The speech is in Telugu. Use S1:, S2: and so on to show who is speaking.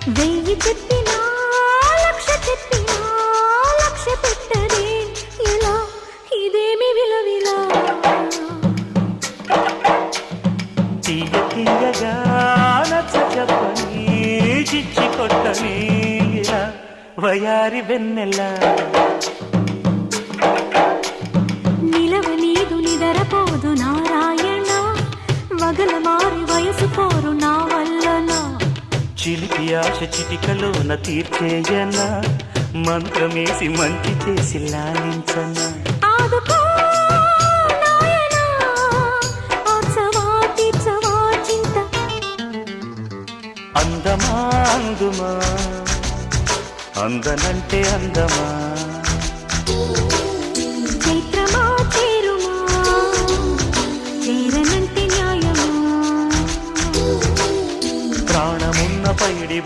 S1: వెయ్యి చెప్పినా లక్ష చెప్పినా లక్ష పెట్టదే ఇలా ఇదేమి విలవిలా
S2: తీయ తీయగా నచ్చ చెప్పని చిచ్చి కొట్టని ఇలా వయారి వెన్నెలా
S1: నిలవ నీదు నిదరపోదు నారాయణ వగల మారి వయసు పోరు నా వల్లనా
S2: చిలిపి ఆశ చిటికలోన తీర్చేయనా మంత్రమేసి మంచి చేసి లాలించనా
S1: ఆదుకో నాయనా ఆచవా తీర్చవా చింత
S2: అందమా అందుమా అందనంటే అందమా
S1: చైత్రమా చేరుమా చేరనంటే న్యాయమా
S2: ప్రాణమున్న పైడి